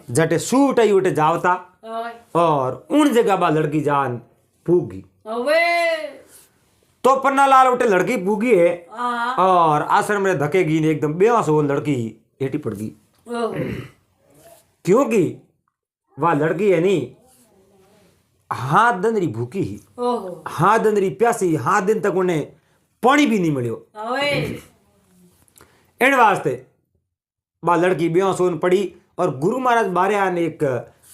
जटे suit आई उठे जावता ओए और उन जगह बा लड़की जान पूगी। ओए तो पन्नालाल उठे लड़की पूगी है हाँ और आश्रम में धकेगी ने एकदम बेहोश हो लड़की हेठी पड़ गई। ओहो क्योंकि वह लड़की है नी हाथ दंदरी भूखी ही, ओहो हाथ दंदरी प्यासी, हाथ दिन तक उन्हें पानी भी नहीं मिलियो। ओए इन वास्ते वह लड़की बेहोश होने पड़ी और गुरु महाराज बारे आने एक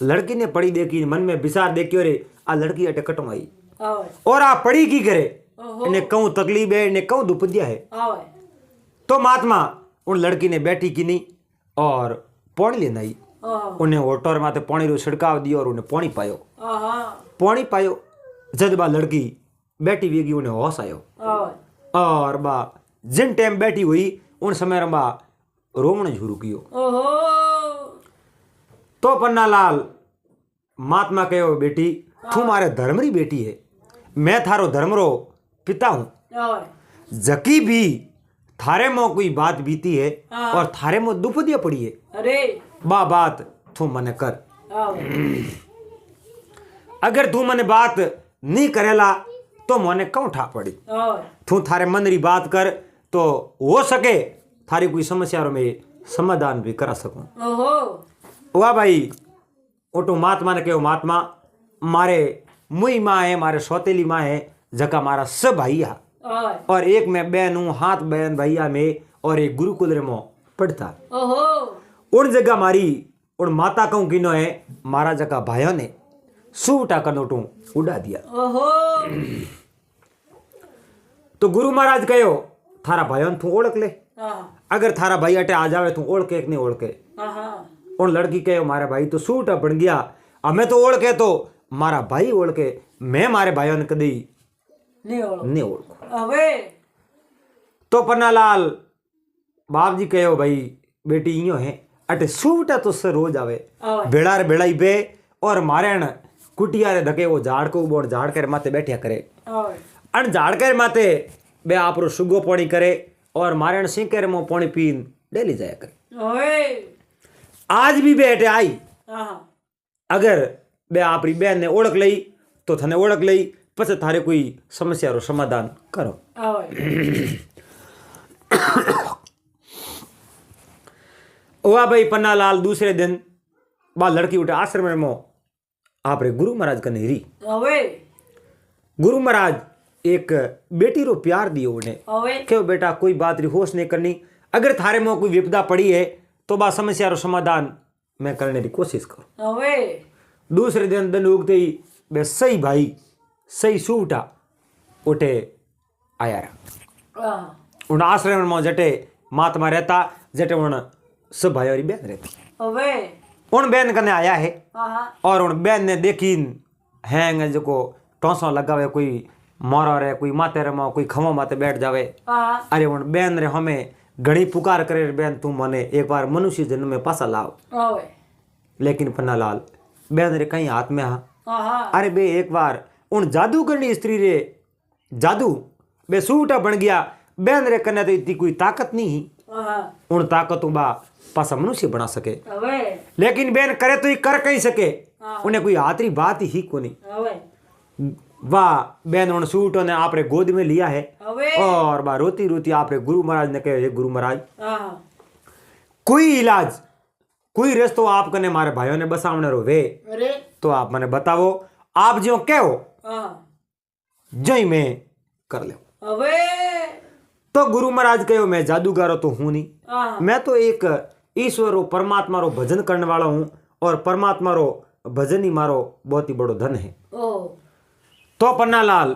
लड़की ने पड़ी देखी, मन में विचार देखियो रे आ लड़की अटे कटवाई ओए और आ पड़ी की करे, ओहो इन्हें कहूँ तकलीफ है, इन्हें कहूँ दुपद्या है। ओए तो महात्मा उन लड़की ने बैठी की नहीं और पानी लेना आई, ओहो उन्हें ओटोर माथे पानी रो छिड़काव दियो और उन्हें पानी पायो। आहा पानी पायो जद बा लड़की बैठी हुई उन्हें होश आयो ओए और बा जिन टाइम बैठी हुई उन समय बा रोमण शुरू कियो। ओहो तो पन्नालाल महात्मा कहो बेटी तू मारे धर्म री बेटी है, मैं थारो धर्म रो पिता हूँ। ओए जकी भी थारे में कोई बात बीती है हाँ। और थारे में दुपदिया पड़ी है अरे बा बात तू मने कर। ओए अगर तू मने बात नहीं करेला तो मने कौन ठा पड़ी। ओए तू थारे मन री बात कर तो हो सके थारी कोई समस्या में समाधान भी करा सकूं। ओहो वाह भाई ओटो महात्मा ने कहो महात्मा मारे मुई माँ है, मारे सौतेली माँ है, जका मारा सब भैया ओए और एक मैं बहन हूँ, हाथ बहन भैया में और एक गुरुकुल रे मो पढ़ता। ओहो उन जगह मारी उन माता कहूँ किनो है मारा जगह भाइयों ने सूटा कनोटू उड़ा दिया। ओहो तो गुरु महाराज कहो थारा भाइयों तू ओळख ले, आहा अगर थारा भाई अटे आ जावे तू ओळखे कि नहीं ओळखे। आहा उन लड़की कहो मारा भाई तो सूटा बन गया, हमें तो ओळखे तो मारा भाई ओळखे, मैं मारे भाइयों ने कदी नहीं ओलो नहीं ओळखो। अबे तो पन्नालाल बाप जी कहो भाई बेटी इयो है अटे सूटा तो से रोज आवे ओए बेड़ा रे बेड़ा पे और मारे न कुटिया रे धके वो झाड़ को बोड़ झाड़ कर माथे बैठिया करे ओए अन झाड़ कर माथे बे आपरो सुगो पानी करे और मारे न सिंकेर मो पानी पीन डेली जाया करे। ओए आज भी बेटे आई आहा अगर बे आपरी बहन ने ओळख लई तो थने ओळख लई पछे थारे कोई समस्या रो समाधान करो। ओए ओवा भाई पन्नालाल दूसरे दिन बा लड़की उठे आश्रम में मो आपरे गुरु महाराज कने री। ओए गुरु महाराज एक बेटी रो प्यार दियो उन्हें ओए क्यों बेटा कोई बात री होश नहीं करनी, अगर थारे में कोई विपदा पड़ी है तो बा समस्या रो समाधान मैं करने की कोशिश करूं। ओए दूसरे दिन उगते ही बे सही भाई सही सूटा उठे आया रहा आहा उन आश्रम में जटे महात्मा रहता जटे उन सब भाई और बहन रहती ओए उन बहन कने आया है आहा और उन बहन ने देखी हैंग जो टोंसो लगावे कोई मोरो रे कोई माथे रे कोई खमो माथे बैठ जावे। आहा अरे उन बहन रे हमें घणी पुकार करे बहन तू मने एक बार मनुष्य जन्म में पासा लाव। ओए लेकिन पन्नालाल बहन रे कहीं हाथ में हा आहा अरे बे एक बार उन जादू करनी स्त्री रे जादू बे सूटा बन गया बहन रे कने तो इतनी कोई ताकत नहीं आहा उन ताकतों बा पासा मनुष्य बना सके। ओए लेकिन बहन करे तो ही कर कहीं सके हाँ। उन्हें कोई हाथरी बात ही कोनी। ओए वाह बहन उन सूटों ने आपरे गोद में लिया है ओए और बा रोती रोती आपरे गुरु महाराज ने कहे गुरु महाराज आहा कोई इलाज कोई रस्तो आप कने मारे भाइयों ने बसावने रो वे अरे तो आप मने बताओ आप जो कहो आहा जई मैं कर ले। ओए तो गुरु महाराज कहो मैं जादूगर तो हूं नहीं, आहा मैं तो एक ईश्वर रो परमात्मा रो भजन करने वाला हूं और परमात्मा रो भजन ही मारो बहुत ही बड़ो धन है। ओ तो पन्नालाल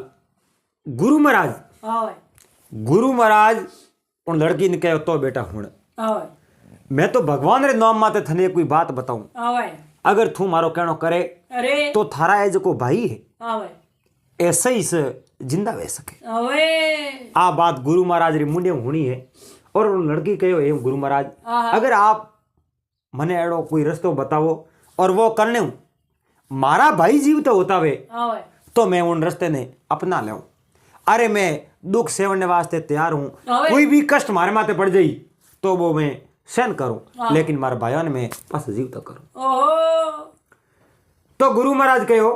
गुरु महाराज उन लड़की ने कहो तो बेटा हुण ओए मैं तो भगवान रे नाम माते थने कोई बात बताऊं, ओए अगर तू मारो कहनो करे अरे तो थारा है जो को भाई है ओए ऐसे ही से जिंदा रह सके। ओए आ बात गुरु महाराज री मुंडे हुणी है और उन लड़की कहो हे गुरु महाराज आहा। अगर आप मने एड़ो कोई रस्तो बतावो और वो करने हूं मारा भाई जीव तो होता वे ओए तो मैं उन रस्ते ने अपना ले। अरे मैं दुख सेवने वास्ते तैयार हूं, ओए। कोई भी कष्ट मारे माथे पड़ जाई तो वो मैं सहन करूं लेकिन मारे भाइयों ने मैं पास जीवता करूं। ओहो तो गुरु महाराज कहो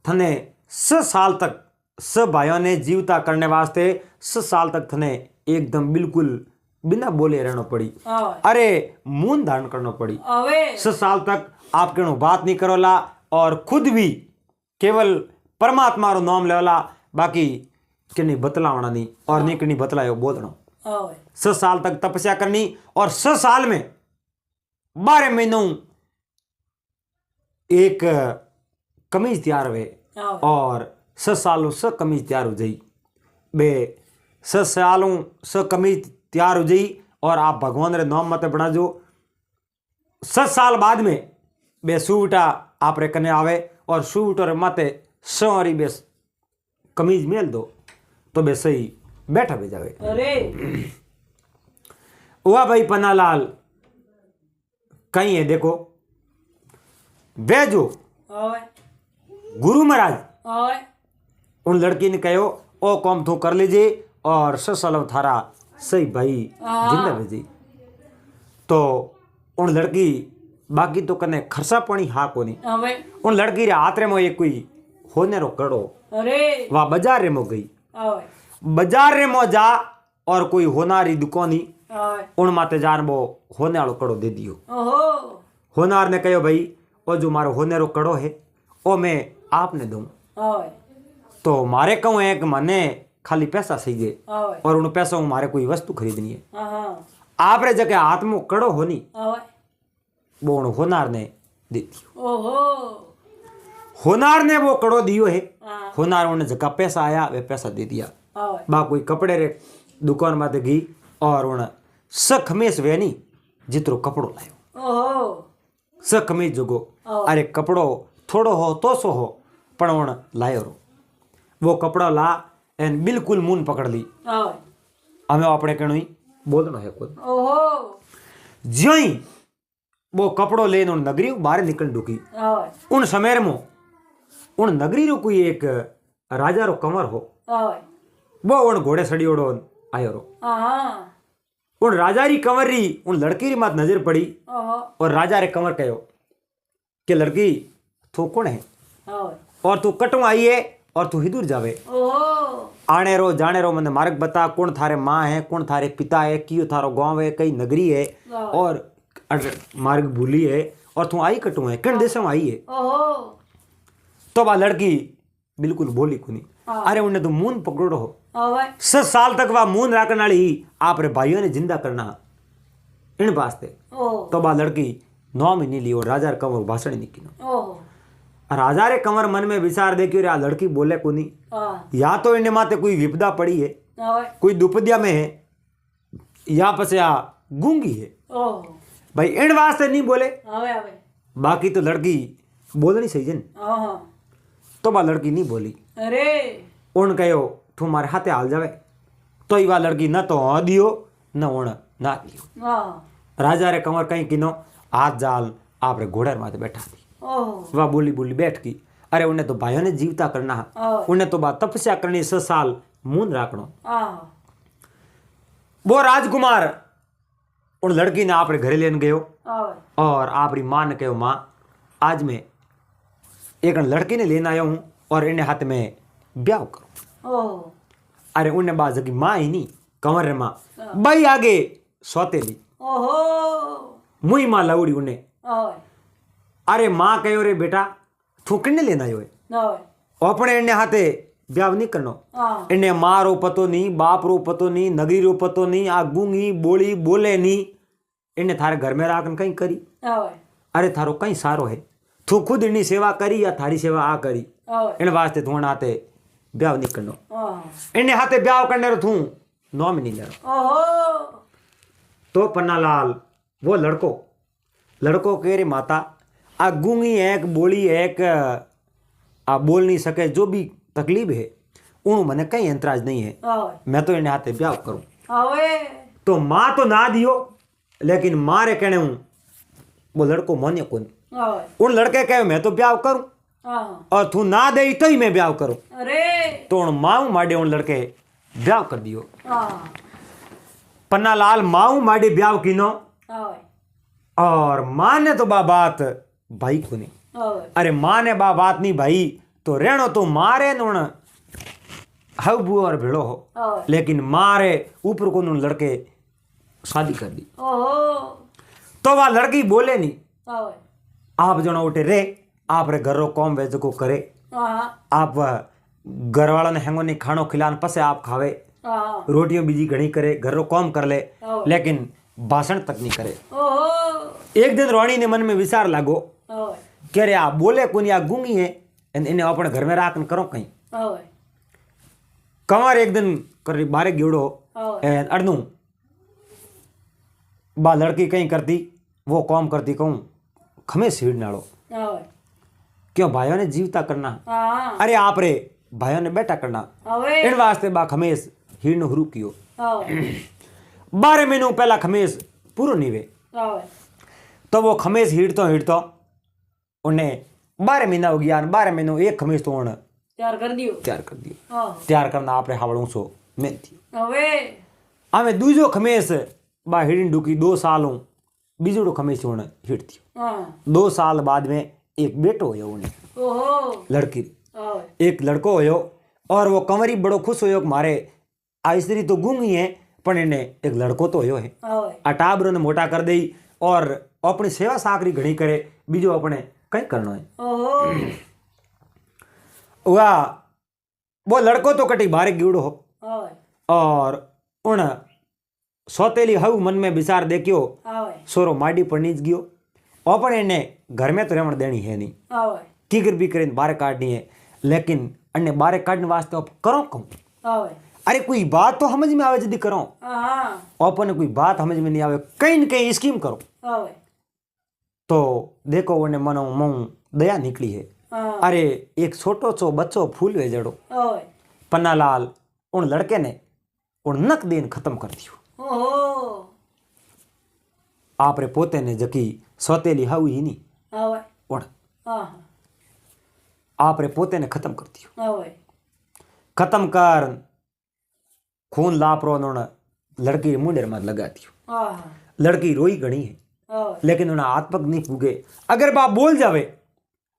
थने 6 साल तक 6 भाइयों ने जीवता करने वास्ते 6 साल तक थने एकदम बिल्कुल बिना बोले रहना पड़ी। आवे अरे मून धारण करना पड़ी। आवे 6 साल तक आप केनो बात नहीं करोला और खुद भी केवल परमात्मा रो नाम लेवला, बाकी के नहीं बतलावना नहीं और नहीं कहीं बतलायो बोलना। आवे 6 साल तक तपस्या करनी और 6 साल में 12 महीनों एक कमीज तैयार हुए आवे और 6 सालों से कमीज तैयार हो जाई। बे 6 सालों से कमीज तैयार हो जाई और आप भगवान रे नाम मत बना जो 6 साल बाद में बे सूटा आप रे कने आवे और सूट और माते सौरी बे कमीज मेल दो तो बे सही बैठा भी जावे। अरे वाह भाई पन्नालाल कहीं है देखो वे जो आवे गुरु महाराज आवे उन लड़की ने कहो ओ कॉम तो कर लीजिए और 6 साल थारा सही भाई जिंदा भेजी। तो उन लड़की बाकी तो कने खर्चा पानी हा कोनी। आवे उन लड़की रे हाथ रे मो एक कोई होने रो कड़ो अरे वा बाजार रे मो गई। आवे बाजार रे मो जा और कोई होनारी दुकानी आवे उन माते जान वो होने वालो कड़ो दे दियो। ओहो होनार ने कहो भाई ओ जो मारो होने रो कड़ो है ओ मैं आपने दूं। आवे तो मारे कहूँ है कि मने खाली पैसा सही है आवे और उन पैसों में मारे कोई वस्तु खरीदनी है। हाँ आप रे जगह हाथ में कड़ो होनी आवे वो उन होनार ने दे दियो। ओहो होनार ने वो कड़ो दियो है। हाँ होनार उन्हें जगह पैसा आया वे पैसा दे दिया। आवे बा कोई कपड़े रे दुकान में गई और उन खमीस वे नहीं जितरो कपड़ो लायो ओहो खमीस जोगो हाँ। अरे कपड़ो थोड़ो हो तो सो हो पण उन लायो रो वो कपड़ो ला एन बिल्कुल मून पकड़ ली। आवे हमें अपने कहनो ही बोलना है खुद ओहो ज्यों ही वो कपड़ो लेने उन नगरी बाहर निकल ढुकी। आवे उन समय में उन नगरी रो कोई एक राजा रो कंवर हो आवे वो उन घोड़े सड़ियोड़ो आयो रो। हाँ उन राजा री कंवर री उन लड़की री मात नजर पड़ी ओहो और राजा रे कंवर कहो कि लड़की तू कौन है आवे और तू कटों आई है और तू हिदूर जावे ओहो आने रो जाने रो मने मार्ग बता कौन थारे माँ है कौन थारे पिता है कियो थारो गांव है कई नगरी है और मार्ग भूली है और तू आई कटों है किन देशों आई है। ओहो तो वह लड़की बिल्कुल बोली कुनी हाँ। अरे उन्हें तो मून पकड़ो हो आवे 6 साल तक वह मून राखने वाली आप रे भाइयों ने जिंदा करना इन वास्ते। ओहो तो वह लड़की 9 महीने ली और राजा रे कंवर भाषण नहीं किनो। ओहो राजा रे कंवर मन में विचार देखियो रे आ लड़की बोले कोनी हाँ या तो इन्हें माते कोई विपदा पड़ी है आवे कोई दुपद्या में है या पसे आ गूंगी है ओहो भाई इन वास्ते नहीं बोले। आवे आवे बाकी तो लड़की बोलनी सही जन हाँ तो वह लड़की नहीं बोली। अरे उन कहो तुम्हारे हाथे हाल जावे तो वह लड़की न तो हाँ दियो न उन ना दियो। हाँ राजा रे कंवर कहीं किनो हाथ जाल आप रे घोड़े माथे बैठा दी। ओहो वह बोली बोली बैठ की अरे उन्हें तो भाइयों ने जीवता करना है हाँ उन्हें तो बात तपस्या करनी 6 साल मून राखनो। हाँ वो राजकुमार उन लड़की ने आप रे घरे लेने गयो आवे और आप री माँ ने कहो माँ आज मैं एक लड़की ने लेने आया हूँ और इन्हें हाथ में ब्याह करो। ओहो अरे उन्हें बात की माँ ही नहीं कंवर रे माँ भाई आगे सौतेली ओहो मुई माँ लवड़ी उन्हें आवे अरे माँ कहो रे बेटा तू किन्ने लेना आयो है आवे अपने इन्हें हाथे ब्याह नहीं करनो। हाँ इन्हें माँ रो पतो नहीं बाप रो पतो नहीं नगरी रो पतो नहीं आ गूंगी बोली बोले नहीं इन्हें थारे घर में राखन कहीं करी। आवे अरे थारो कहीं सारो है तू खुद इन्हीं सेवा करी या थारी सेवा आ करी आवे इन वास्ते तू हाथे ब्याह नहीं करनो। हाँ इन्हें हाथे ब्याह करने रो तू 9 महीने ले ओहो तो पन्नालाल वो लड़को के रे माता आ गूंगी एक बोली एक आ बोल नहीं सके जो भी तकलीफ है उन मने कहीं ऐतराज नहीं है आवे मैं तो इन्हें हाथे ब्याह करूं। आवे तो माँ तो ना दियो लेकिन माँ रे कहने हूं वो लड़को मान्य कौन आवे उन लड़के कहे मैं तो ब्याह करूं हाँ और तू ना दे तो ही मैं ब्याह करूं। अरे तो उन माऊ माडे उन लड़के ब्याह कर दियो। हाँ पन्नालाल माऊ माडे ब्याह कीनो ओए और माँ ने तो बा बात भाई को नहीं। ओए अरे माँ ने बा बात नहीं भाई तो रेणो तो मारे नूण हव बुआ और भेड़ो हो, ओए लेकिन मारे ऊपर को नूण लड़के शादी कर दी। ओहो तो वह लड़की बोले नहीं, ओए आप जनो उठे रे आप रे घर रो कौम वेज को करे, हाँ आप घर वाला ने हेंगो नहीं खानो खिलान पसे आप खावे, हाँ रोटियों बीजी घणी करे, घर रो कौम कर ले, ओए लेकिन भाषण तक नहीं करे। ओहो एक दिन रोणी ने मन में विचार लागो ओए कह रे आ बोले कोनी आ गूंगी है इन्हें अपने घर में राखन करो कहीं। ओए कंवर एक दिन कर बारे गिवड़ो ओए एन अड़नू बा लड़की कहीं करती वो कौम करती कहूँ खमे सीढ़ नाड़ो ओए क्यों भाइयों ने जीवता करना, हाँ अरे आप रे भाइयों ने बेटा करना, ओए इन वास्ते बा खमेस हीड़ हरू कियो। ओए 12 महीनों पहला खमेस पूरो नहीं वे ओए तो वो खमेस हिड़तो उन्हें 12 महीना हो गया, 12 महीनों एक खमेस तो उन्हें तैयार कर दियो तैयार कर दियो। ओह तैयार करना आप रे हावड़ों सो मेहनती ओए हमें दूजो खमेस बा हिड़न डुकी 2 सालों बीजोड़ो खमेस उन्हें हिड़ती। हाँ 2 साल बाद में एक बेटो होयो उन्हें ओहो लड़की, ओए एक लड़को होयो और वो कंवरी बड़ो खुश होयो कि मारे आइसरी तो गूंगी है पर इन्हें एक लड़को तो होयो है। ओए अटाबरो ने मोटा कर दई और अपनी सेवा साकरी घणी करे, बीजो अपने कहीं करनो है। ओहो वाह वो लड़को तो कटी बारे गिवड़ो हो ओए और उन सौतेली हव मन में विचार देखियो ओए सोरो माडी पर नीच गयो अपन इन्हें घर में तो रहन देनी है नहीं, ओए किगर भी करें बारे काटनी है, लेकिन अन्य बारे काटने वास्ते अब करो कहूँ ओए अरे कोई बात तो समझ में आवे यदि करो, हाँ अपन कोई बात समझ में नहीं आवे कहीं न कहीं स्कीम करो ओए तो देखो उन्हें मनो मुँह दया निकली है। हाँ अरे एक छोटो सो बच्चो फूल वे जड़ो ओए पन्नालाल उन लड़के ने उन नक देन खत्म कर दियो। ओहो आप रे पोते ने जकी सौतेली हाउ ही नहीं ओए उन हाँ आप रे पोते ने खत्म कर दियो। ओए खत्म कर खून लापरो उन्होंने लड़की मुंडेर में लगा दियो। हाँ लड़की रोई घणी है ओए लेकिन उन्हें हाथ पग नहीं पूगे। अगर बाप बोल जावे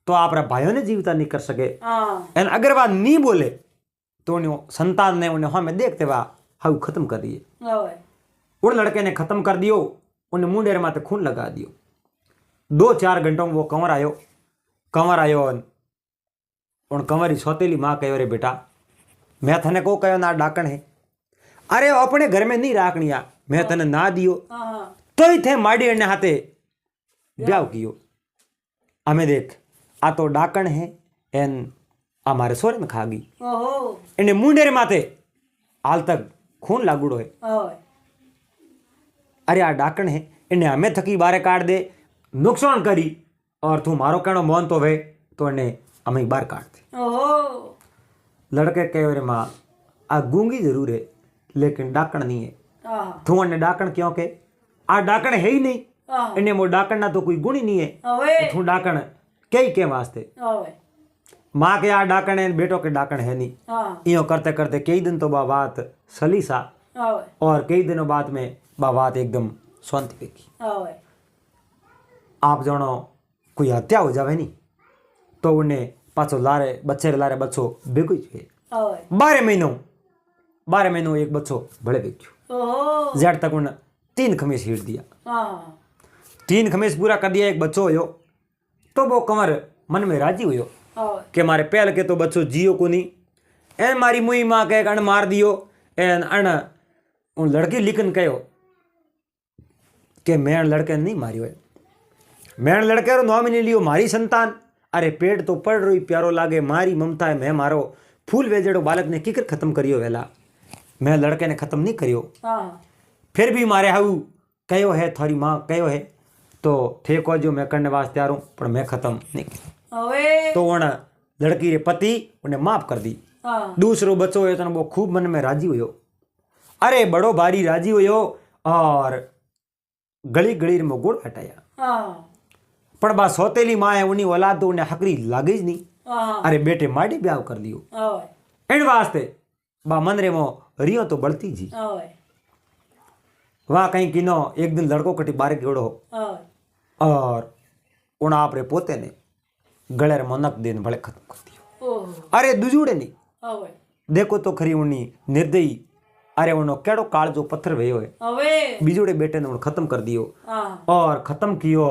तो आप रे भाइयों ने जीवता नहीं कर सके, हाँ एन अगर बात नहीं बोले तो उन्हें संतान ने उन्हें हमें देखते बा हाउ खत्म कर दिए। ओए उन लड़के ने खत्म कर दियो, उन्हें मुंडेर माथे खून लगा दियो। 2-4 घंटों में वो कंवर आयो उन कंवरी सौतेली माँ कहो रे बेटा मैं थने को कहो ना डाकण है, अरे अपने घर में नहीं राखनिया मैं तने ना दियो हाँ तो ही थे माड़ी अने हाथे ब्याह कियो। हमें देख आ तो डाकण है एन हमारे सोरे में खा गई, ओहो इन्हें मुंडेर माथे हाल तक खून लागूड़ो है। ओए अरे आ डाकण है इन्हें हमें थकी बारे काट दे नुकसान करी और तू मारो कहनो मोन तो वे तो इन्हें हमें बाहर काट दे। ओहो लड़के कहे रे माँ आ गूंगी जरूर है लेकिन डाकण नहीं है, हाँ तू अन्ने डाकण क्यों के आ डाकण है ही नहीं, हाँ इन्हें वो डाकण ना तो कोई गुण ही नहीं है, ओए तू डाकण कई के वास्ते ओए माँ के आ डाकण है बेटो के डाकण है नहीं। हाँ इं करते करते कई दिन तो बा बात सली सा ओए और कई दिनों बाद में बा बात एकदम शांति पेकी। ओए आप जानो कोई हत्या हो जावे नहीं तो उन्हें पाछो लारे बच्चे लारे बच्चो बेगो ही ओए 12 महीनों एक बच्चो बड़े बेचो ओहो जेठ तक उन्हें 3 खमीस हिट दिया। हाँ 3 खमीस पूरा कर दिया, एक बच्चो होयो तो वो कंवर मन में राजी हुयो ओए कि मारे पहल के तो बच्चो जियो को नहीं, एन मारी मुई माँ के अण मार दियो एन अण उन लड़की लिखन कहो कि मैं लड़के नहीं मारियो है, मैं लड़के रो नाम नहीं लियो मारी संतान, अरे पेट तो पड़ रही प्यारो लागे मारी ममता है मैं मारो फूल वेजड़ो बालक ने किकर खत्म करियो वेला, मैं लड़के ने खत्म नहीं करियो। हाँ फिर भी मारे हाउ कहो है थारी माँ कहो है तो थे को जो मैं करने वास्ते तैयार हूँ पर मैं खत्म नहीं किया। ओए तो उन लड़की रे पति उन्हें माफ कर दी। हाँ दूसरो बच्चो हो तो वो खूब मन में राजी हुयो, अरे बड़ो भारी राजी हुयो और गली गली में गुड़ हटाया। हाँ पर बा सौतेली माँ है उन्हीं औलाद तो उन्हें हकरी लागे ही नहीं, हाँ अरे बेटे माड़ी ब्याह कर लियो ओए इन वास्ते बा मन रे मो रियो तो बढ़ती जी। ओए वहाँ कहीं किनो एक दिन लड़को कटी बारे गयोड़ो ओए और उन आपरे पोते ने गले रे मनक देन भले खत्म कर दियो। ओह अरे दुजूड़े नहीं ओए देखो तो खरी उनी निर्दयी अरे उनो केड़ो काल जो पत्थर वयो है ओए बीजोड़े बेटे ने उन खत्म कर दियो हाँ और खत्म कियो।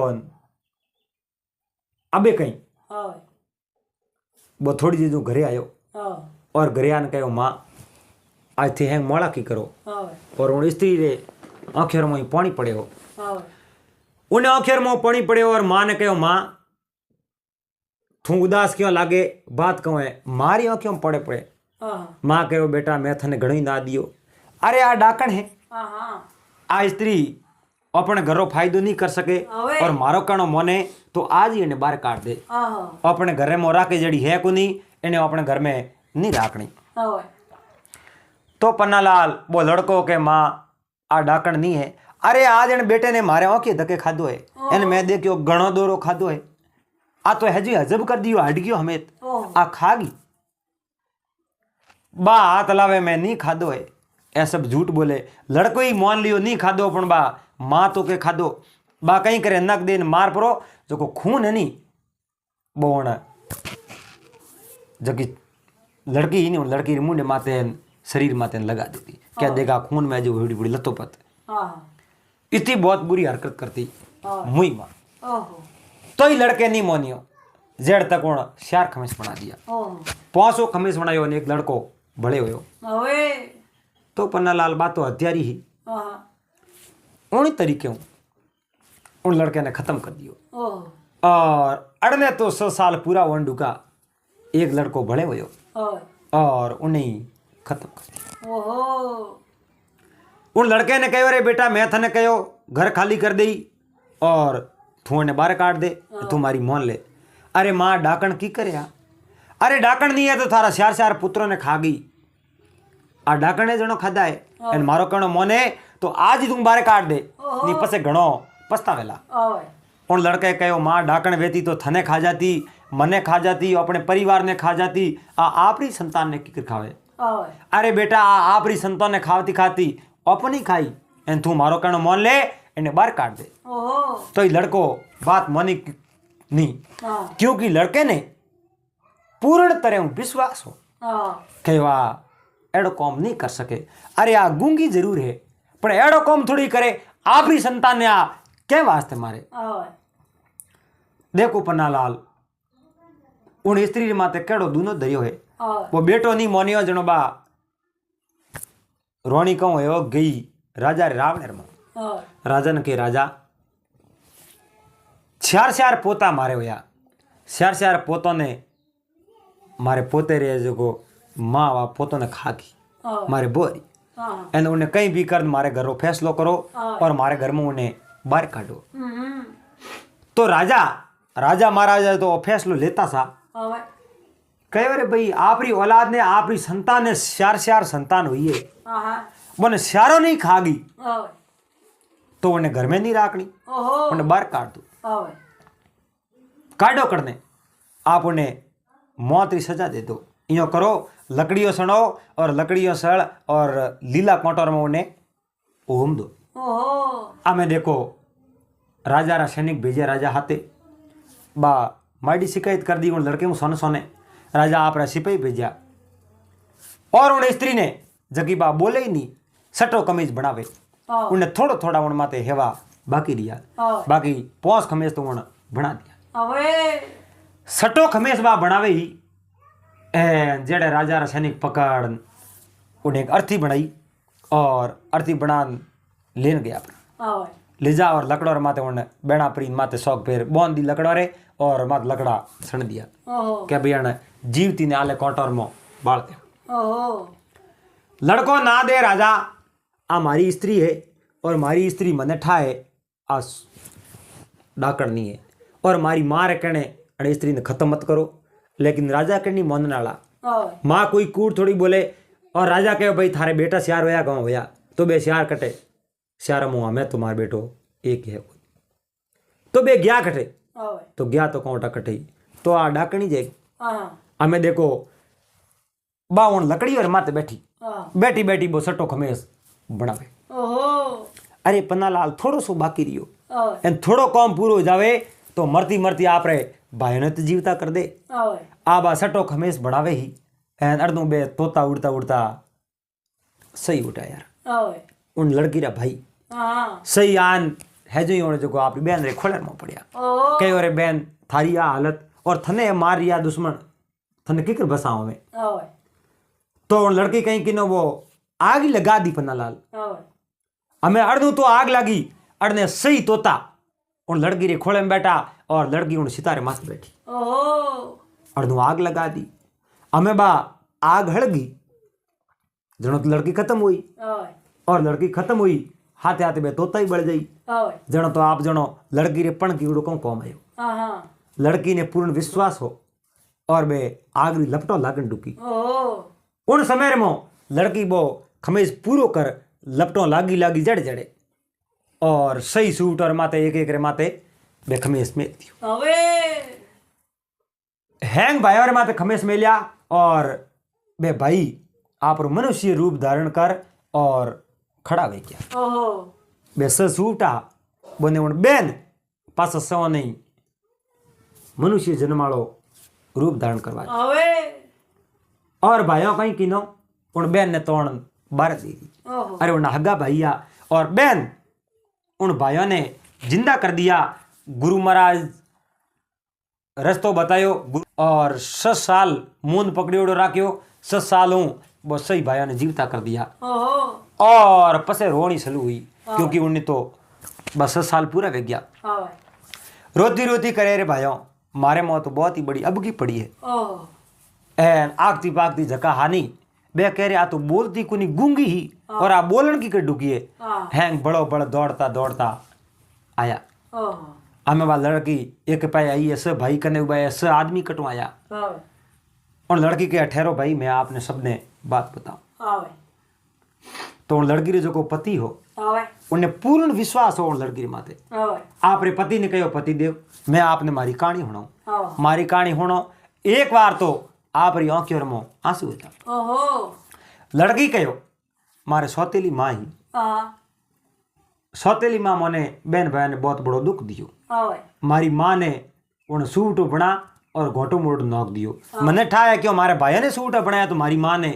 अबे कहीं ओए वो थोड़ी जी जो घरे आयो ओए और घरे आने कहो माँ आज थे हैंग मोड़ा की करो ओए और उन स्त्री रे आंखेर में पानी पड़े हो ओए उन्हें आंखेर में पानी पड़े और माँ ने कहो माँ तू उदास क्यों लागे बात कहूँ है मारी आंखों में पड़े पड़े हाँ माँ कहो बेटा मैं थने घणी ना दियो। अरे आ डाकण है हाँ आ स्त्री अपने घरों फायदो नहीं कर सके ओए। और मारो कणो मोने तो आज ही इन्हें बाहर काट दे हाँ अपने घर में राके जड़ी है को नहीं इन्हें अपने घर में नहीं राखनी। ओए तो पन्नालाल वो लड़को के माँ आ डाकण नहीं है। अरे आज इन बेटे ने मारे आंखें धक्के खाधो है इन मैं देखियो घणो दोरो खाधो है आ तो हजी हजब कर दियो हट गयो हमें ओह आ खागी बा हाथ लावे मैं नहीं खाधो है ए सब झूठ बोले लड़को ही मान लियो नहीं खाधो पण बा माँ तो के खाधो बा कहीं करे नक देन मार परो जो को खून है नहीं बोण जबकि लड़की ही नहीं लड़की रे मुंडे माते शरीर माते लगा देती क्या देगा खून में जो बड़ी बड़ी लतोपत हाँ इतनी बहुत बुरी हरकत करती मुई माँ ओह तो ही लड़के नहीं मानियो जेड़ तक उन शार खमीस बना दिया ओह 500 खमीस बनायो ने एक लड़को भले होयो ओए तो पन्नालाल बात तो हत्यारी ही हाँ उन तरीके उन लड़के ने खत्म कर दियो ओह और अड़ने तो 100 साल पूरा वंडू का एक लड़को भले होयो ओए और उन्हें खत्म कर दिया। ओहो उन लड़के ने कहो रे बेटा मैं थने कहो घर खाली कर दई और तू ने बाहर काट दे तू मारी मान ले। अरे माँ डाकण की करे अरे डाकण नहीं है तो थारा चार चार पुत्रों ने खा गई आ डाकण ने जणो खाधा है एन मारो कणो मोने तो आज ही तू बाहर काट दे नी पसे घणो पछतावेला। ओए उन लड़के कहो माँ डाकण वेती तो थने खा जाती मने खा जाती अपने परिवार ने खा जाती आ आपरी संतान ने किकर खावे। ओए अरे बेटा आ आपरी संतान ने खावती खाती अपनी खाई एन तू मारो कणो मोन ले इन्हें बाहर काट दे। ओहो तो ये लड़को बात मानी नहीं हाँ क्योंकि लड़के ने पूर्ण तरह विश्वास हो हाँ कि वाह एड़ो काम नहीं कर सके। अरे आ गूंगी जरूर है पर एड़ो काम थोड़ी करे आपरी संतान ने आ क्या वास्ते मारे। ओए देखो पन्नालाल उन स्त्री माते केड़ो दूनो दरियो है ओए वो बेटो नहीं मोनियो जनो बा रोणी कहूँ है गई राजा रावण में ओए राजन के राजा चार चार पोता मारे हुआ चार चार पोतों ने मारे पोते रे जो को माँ वा पोतों ने खा की ओए मारे बोरी हाँ एंड उन्हें कहीं भी कर मारे घर फैसलो करो और मारे घर में उन्हें बाहर काटो। तो राजा राजा महाराजा तो फैसलो लेता सा ओए कहे अरे भाई आपरी औलाद ने आपरी संतान ने चार चार संतान हुई है हाँ उन्हें चारों नहीं खागी ओए तो उन्हें घर में नहीं राखनी ओहो उन्हें बाहर काट दो ओए काटो करने आप उन्हें मौत की सजा दे दो। यो करो लकड़ियों सड़ो और लकड़ियों सड़ और लीला कोटर में उन्हें ओम दो। ओहो आ मैं देखो राजा रा सैनिक भेजे राजा हाथे बा माड़ी शिकायत कर दी उन लड़के को सोने सोने राजा आप रा सिपाही भेजा और उन स्त्री ने जगी बा बोले ही नहीं सटो कमीज बनावे उन्हें थोड़ा थोड़ा उन माते हेवा बाकी दिया बाकी 5 खमीज तो उन बना दिया। ओए सटो खमीज बा बनावे ही जेड़े राजा रा सैनिक पकड़ उन्हें एक अर्थी बनाई और अर्थी बना लेन गया अपना ओए ले जा और लकड़ोर माते उन्हें बेड़ा प्रीन माते शौक पेर बोन दी लकड़ोरे और मात लकड़ा सण दिया ओहो क्या भैया जीवती ने आले कोटर में बाल दे। ओहो लड़को ना दे राजा आ मारी स्त्री है और मारी स्त्री मने ठाए आ डाकण नहीं है और मारी माँ रे कहने अरे स्त्री ने खत्म मत करो लेकिन राजा कहनी मन नाला ओए माँ कोई कूट थोड़ी बोले और राजा कहे भाई थारे बेटा श्यार होया गाँव होया तो बे श्यार कटे श्यार मुँह मैं तुम्हारे बेटो एक ही है तो बे गया कटे ओए तो गया तो कौटा कटे तो आ डाकणी जाएगी हाँ हमें देखो बावन लकड़ी और माते बैठी हाँ बैठी बैठी वो सट्टो खमेस बनावे ओहो अरे पन्नालाल थोड़ो सो बाकी रहियो ओए एन थोड़ो काम पूरो हो जावे तो मरती मरती आप रे भाई ने तो जीवता कर दे ओए आ बा सटो खमेस बढ़ावे ही एन अर्दू बे तोता उड़ता उड़ता सही उठा यार ओए उन लड़की रा भाई हाँ सही आन है जो होने जो आपरी बहन रे खोलर में पड़िया ओ कई रे बहन थारी आ हालत और थने मार रिया दुश्मन थने किकर बसाओ में ओए तो उन लड़की कहीं किनो वो आग ही लगा दी पन्नालाल ओए हमें अर्दू तो आग लगी अड़ने सही तोता उन लड़की रे खोले में बैठा और लड़की उन सितारे माथे बैठी ओहो अर्दू आग लगा दी हमें बा आग हड़गी जनो तो लड़की खत्म हुई ओए और लड़की खत्म हुई हाथे हाथे बे तोता ही बढ़ गई ओए जनो तो आप जनो लड़की रे पण की उड़ो कौम आयो हाँ हाँ लड़की ने पूर्ण विश्वास हो और बे आग री लपटो लागन डुकी ओहो उन समय में लड़की वो खमेज पूरो कर लपटों लागी लागी जड़ जड़े और सही सूट और माते एक एक रे माते बे खमेस में दियो ओए हैंग भाई और माते खमेस में लिया और बे भाई आप मनुष्य रूप धारण कर और खड़ा हो गया ओहो बे सूटा बोने उन बेन पास सो नहीं मनुष्य जन्मालो रूप धारण करवा ओए और भाइयों कहीं किनो उन बेन ने तोड़ बार दी ओहो अरे उन हगा भैया और बेन उन भाइयों ने जिंदा कर दिया गुरु महाराज रस्तो बतायो और 6 साल मूंद पकड़ियोड़ो राख्यो 6 साल हूँ वो सही भाइयों ने जीवता कर दिया ओहो और पसे रोनी चालू हुई क्योंकि उन्हें तो बस 6 साल पूरा हो गया ओए रोती रोती करे रे भाइयों मारे मुँह तो बहुत ही बड़ी अबकी पड़ी है ओहो एन आगती पागती झका हानी बे कह रहे आ तो बोलती कुनी गूंगी ही और आ बोलन की कर डुकी है हाँ हैंग बड़ो बड़ दौड़ता दौड़ता आया ओहो हमें वाला लड़की एक पाए आई ऐसे भाई कने हुआ ऐसे आदमी कटवाया ओए उन लड़की के ठहरो भाई मैं आपने सबने बात बताऊं ओए तो उन लड़की रे जो को पति हो ओए उन्हें पूर्ण विश्वास हो उन लड़की रे माते ओए आप रे पति ने कहो पति देव मैं आपने मारी कहानी होना ओहो मारी कहानी होनो एक बार तो आप री आंखों में आंसू होता ओहो लड़की कहो मारे सौतेली माँ ही हाँ सौतेली माँ मोने बहन भाई ने बहुत बड़ो दुख दियो ओए मारी माँ ने उन सूट बना और घोटो मोट नोक दियो मने ठाया क्यों मारे भाई ने सूट बनाया तो मारी माँ ने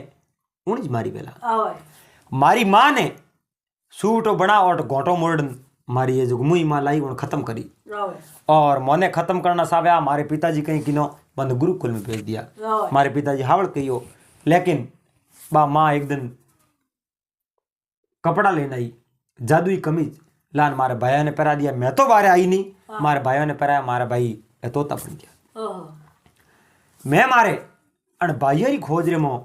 उन मारी बेला ओए मारी माँ ने सूट बना और घोटो मोड़ मारी ये जो मुई माँ लाई उन खत्म करी ओए और मोने खत्म करना साव्या मारे पिताजी कहीं किनो बंद गुरुकुल में भेज दिया ओए मारे पिताजी हावड़ कहियो लेकिन बा माँ एक दिन कपड़ा लेना आई जादुई कमीज लान मारे भाइयों ने पहरा दिया मैं तो बाहर आई नहीं मारे भाइयों ने पहराया मारा भाई ए तोता बन गया ओहो मैं मारे अन भाइयों की खोज रे मो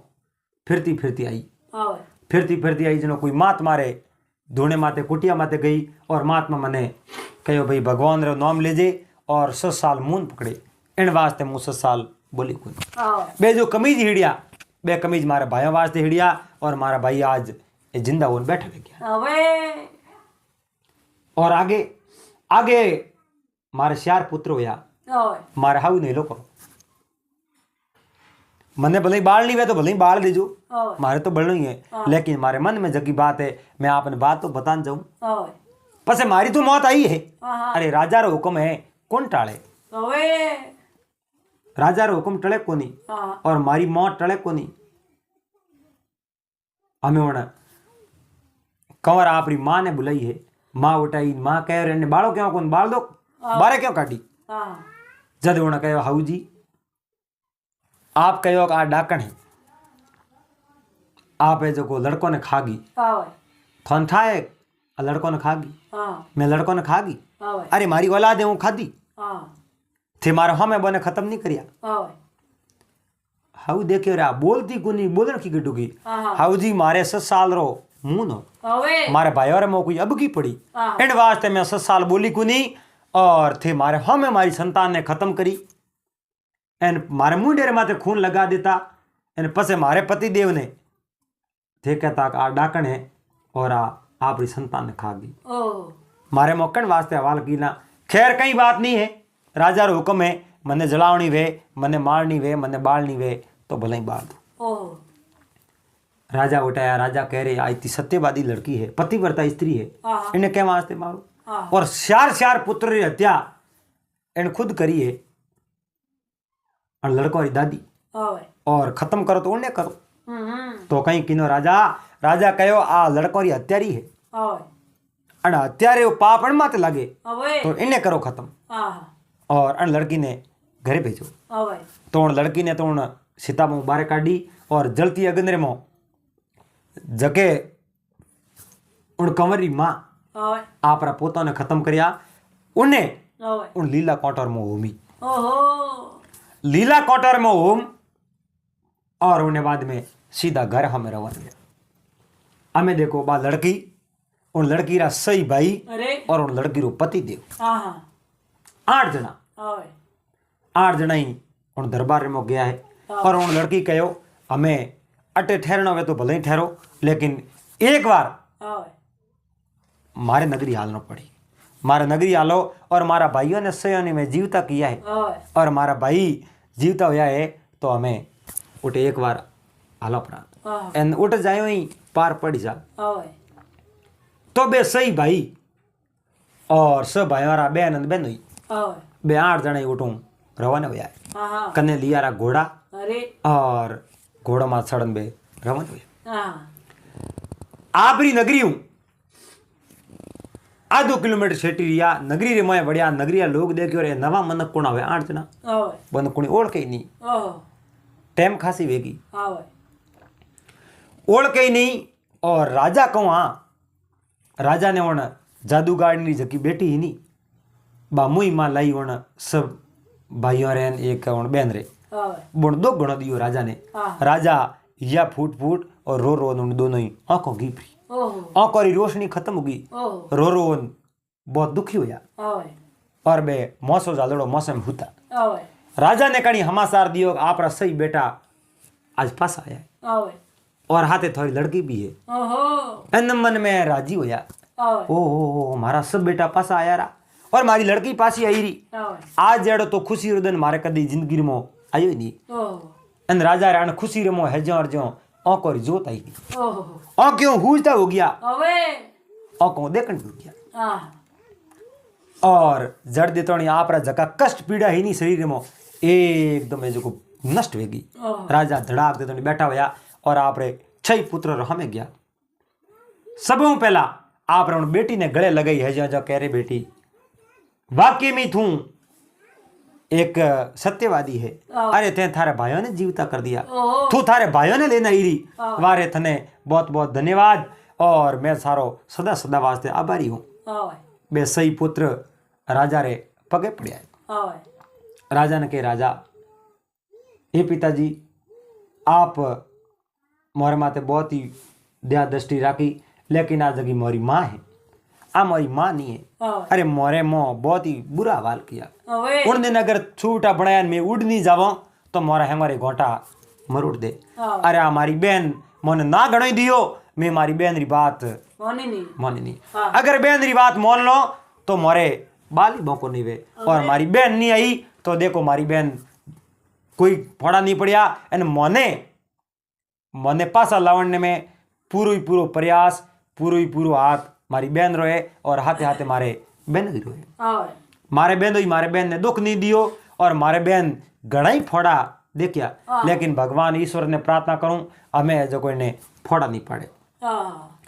फिरती फिरती आई ओए फिरती फिरती आई जनो कोई मात मारे धोने माते कुटिया माते गई और महात्मा मने कहो भाई भगवान रो नाम ले जे और 6 साल मून पकड़े इन वास्ते मुँह 6 साल बोली कोई ओए बे जो कमीज हिड़िया बे कमीज मारे भाइयों वास्ते हिड़िया और मारा भाई आज ये जिंदा होने बैठे रह गया ओए और आगे आगे मारे 4 पुत्र होया ओए मारे हाउ नहीं लोग मने भले ही बाल नहीं वे तो भले ही बाल दीजो ओए मारे तो बढ़ना ही है लेकिन मारे मन में जगी बात है मैं आपने बात तो बतान जाऊं ओए पसे मारी तो मौत आई है हाँ अरे राजा रो हुक्म है कौन टाले ओए राजा रो हुक्म टले कोनी हाँ और मारी मौत टले कोनी हमें होना कंवर आपरी माँ ने बुलाई है माँ उठाई माँ कह रहे ने बालो क्यों कौन बाल दो बारे क्यों काटी हाँ जद उन्हें कहो हाउ जी आप कहो आ डाकण है आप है जो को लड़कों ने खागी ओए थन ठाए लड़कों ने खागी हाँ मैं लड़कों ने खागी ओए अरे मारी औलाद है वो खादी हाँ थे मारो हमें बने खत्म नहीं करिया ओए हाउ देखियो रे बोलती कुनी बोलन की डुगी हाँ हाउ जी मारे 6 साल रो मुंह नो ओए मारे भाई और मो कोई अब की पड़ी हाँ इन वास्ते मैं 6 साल बोली कुनी और थे मारे हमें मारी संतान ने खत्म करी एन मारे मुंडे रे माथे खून लगा देता एन पसे मारे पति देव ने थे कहता आ डाकण है और आपरी संतान ने खा गई ओह मारे मोकन वास्ते हवाल की ना खैर कई बात नहीं है राजा रो हुक्म है मने जलावनी वे मने मारनी वे मने बालनी वे तो भले ही बाल दो ओह राजा उठाया। राजा कह रहे आज ती सत्यवादी लड़की है, पतिव्रता स्त्री है, हाँ। इन्हें क्या वास्ते मारो। हाँ। और चार चार पुत्र की हत्या इन खुद करी है और लड़को री दादी ओए और खत्म करो तो उन्हें करो। हम्म तो कहीं किनो राजा राजा कहो आ लड़को री हत्यारी है ओए अन हत्यारे वो पाप अण माते लागे ओए तो इन्हें करो खत्म। हाँ और अन लड़की ने घरे भेजो। ओए तो उन लड़की ने तो उन सीता मुँह बाहर काढ़ी और जलती अग्नि में जके उन कंवरी माँ ओए आपरा पोता ने खत्म करया। उन्हें ओए उन लीला कोटर में होमी, ओहो लीला कोटर में होम और उन्हें बाद में सीधा घर हमें रवन गया। हमें देखो बा लड़की उन लड़की रा सही भाई अरे और उन लड़की रो पति देव हाँ हाँ 8 जना ओए 8 जना ही उन दरबार में गया है। और उन लड़की कहो हमें अटे ठहरना हुए तो भले ही ठहरो, लेकिन एक बार ओए मारे नगरी हालना पड़ी। मारे नगरी हालो और मारा भाइयों ने सयोनी में जीवता किया है ओए और मारा भाई जीवता हुआ है तो हमें उठे एक बार हालो पड़ा हाँ एन उठ जायो ही पार पड़ी जा। ओए तो बे सही भाई और सब भाइयों रा बहन बहन हुई ओए बे 8 जने उठूं रवाना हुआ है। हाँ हाँ कने लिया रा घोड़ा अरे और घोड़ा मां चढ़न बे रवाना हुआ। हाँ आपरी नगरी हूं आधो किलोमीटर सेटी रिया नगरी रे मैं बढ़िया नगरिया लोग देखियो रे नवा मनक कोण आवे 8 जना ओए बन कोणी ओळखे ही नहीं। ओहो टाइम खासी वेगी ओए ओळखे ही नहीं। और राजा कहूँ हाँ राजा ने उन जादूगारनी जकी बेटी ही नहीं बा मुई मां लाई उन सब भाइयों रे एक उन बहन रे ओए बुण दो गणो दियो राजा ने। हाँ। राजा या फूट फूट और रो रो उन दोनों ही आंखों गिपरी ओहो आंखों की रोशनी खत्म हो गई। ओहो रो रो उन बहुत दुखी होया ओए और बे मौसो जालड़ो मौसम हुता। ओए राजा ने कहीं हमासार दियो आपरा सही बेटा आज पास आया है ओए और हाथे थोड़ी लड़की भी है। ओहो एन मन में राजी होया ओए ओ मारा सब बेटा पास आया रा और मारी लड़की पासी आई री ओए आज जेड़ो तो खुशी रुदन मारे कदी जिंदगी में आयो ही नहीं। ओहो एन राजा राण खुशी रे मो है जो और जो आंखों री जोत आई गई ओहो आंखों हुजता हो गया ओए आंखों देखन हो गया हाँ और जड़ देतो नहीं आपरा जका कष्ट पीड़ा ही नहीं शरीर में एकदम है जो नष्ट होगी। ओहो राजा धड़ाक देतो नहीं बैठा होया और आपरे 6 पुत्र हमें गया। सबों पहला आप उन बेटी ने गले लगाई है जो कह रहे बेटी वाकई में तू एक सत्यवादी है। अरे ते थारे भाइयों ने जीवता कर दिया ओहो तू थारे भाइयों ने लेना ही रही वारे थने बहुत बहुत धन्यवाद और मैं सारो सदा सदा वास्ते आभारी हूँ। ओए बे सही पुत्र राजा रे पगे पड़िया। ओए राजा ने कहे राजा हे पिताजी आप मोरे माते बहुत ही दया दृष्टि राखी लेकिन आज जगी मोरी माँ है आ मोरी माँ नहीं है। ओए अरे मोरे मोह बहुत ही बुरा हाल किया ओए उन दिन अगर छूटा बनाया मैं उड़ नहीं जावा तो मोरा हमारे गोटा मरुड़ दे। हाँ। अरे हमारी बहन मोने ना गणो दियो मैं मारी बहन री बात मोनी नहीं मानी नहीं। हाँ। अगर बहन री बात मान लो तो मोरे बाली मौको नहीं वे और मारी बहन नहीं आई तो देखो मारी बहन कोई फोड़ा नहीं पड़िया एन मोने मोने पासा लावण में पूरो ही पूरो प्रयास पूरो ही पूरो हाथ मारी बहन रोए और हाथे हाथे मारे बहन ही रोए। ओए मारे बहन ही मारे बहन ने दुख नहीं दियो और मारे बहन घना ही फोड़ा देखिया लेकिन भगवान ईश्वर ने प्रार्थना करूं हमें जो कोई ने फोड़ा नहीं पड़े। हाँ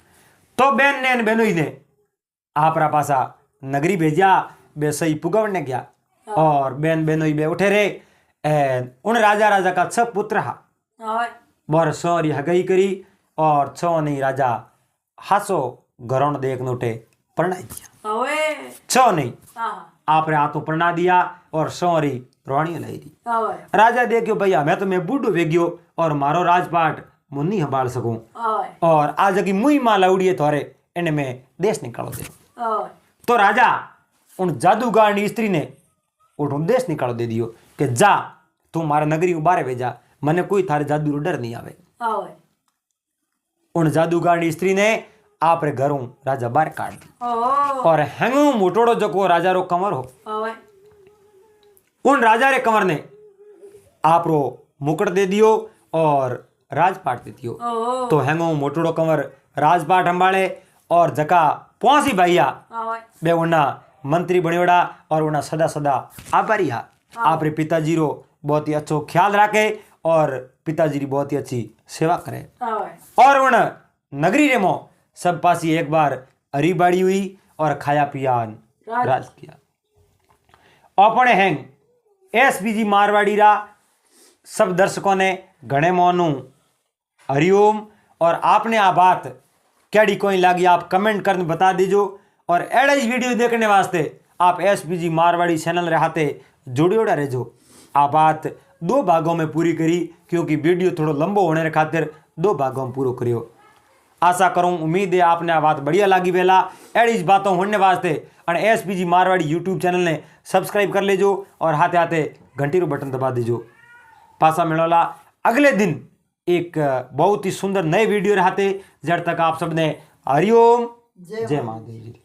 तो बहन ने बहनोई ने आपरा पासा नगरी भेजा बे सही पुगवने गया और बहन बहनोई बे उठे रे एन उन राजा का 6 पुत्र हा ओए बोर सोरी हगई करी और 6 नहीं राजा हासो घरों देख नोटे प्रणा दिया ओए 6 नहीं हाँ आपरे हाथों प्रणा दिया और सोरी रोणी लाई दी। ओए राजा देखियो भैया मैं तो मैं बूढ़ो वेग्यो और मारो राजपाट मुन्नी संभाल सकूं ओए और आज की मुई माँ लाउड़ी थोड़े इन्हें में देश निकालो दे। ओए तो राजा उन जादूगारनी स्त्री ने उठूं देश निकालो दे दियो कि जा तू मारे नगरी बारे भेजा मने कोई थारे जादू रो डर नहीं आवे। ओए उन जादूगारनी स्त्री ने आपरे घरों राजा बाहर काट दी ओहो और हेंगू मोटोड़ो जको राजा रो कंवर हो ओए उन राजा रे कंवर ने आप रो मुकुट दे दियो और राजपाट देती हो ओ तो हैंगो मोटूड़ो कंवर राजपाट संभाले और जका पौसी भैया आवाज बे उन्ना मंत्री बनियोड़ा और उन्ना सदा सदा आभारी हा आपरे पिताजी रो बहुत ही अच्छो ख्याल रखे और पिताजी री बहुत ही अच्छी सेवा करे आवाज और उन नगरी रे मो सब पासी एक बार हरी बाड़ी हुई और खाया पिया राज किया अपने हैंग एसपीजी मारवाड़ी रा सब दर्शकों ने घणे मोनू हरिओम और आपने आ बात कैडी कोई लागी आप कमेंट कर बता दीजो और एड़ा ही वीडियो देखने वास्ते आप एसपीजी मारवाड़ी चैनल रहते जुड़ियोड़ा रहो। आ बात 2 भागों में पूरी करी क्योंकि वीडियो थोड़ो लंबो होने रे खातिर 2 भागों में पूरो करियो। आशा करूँ उम्मीद है आपने आ बात बढ़िया लगी वेला एड़ी बातों होने वास्ते और एसपीजी मारवाड़ी यूट्यूब चैनल ने सब्सक्राइब कर लेजो और हाथे हाथे घंटी रो बटन दबा दीजो। पासा मिलोला अगले दिन एक बहुत ही सुंदर नए वीडियो रहते जब तक आप सबने हरिओम जय महादेव जी।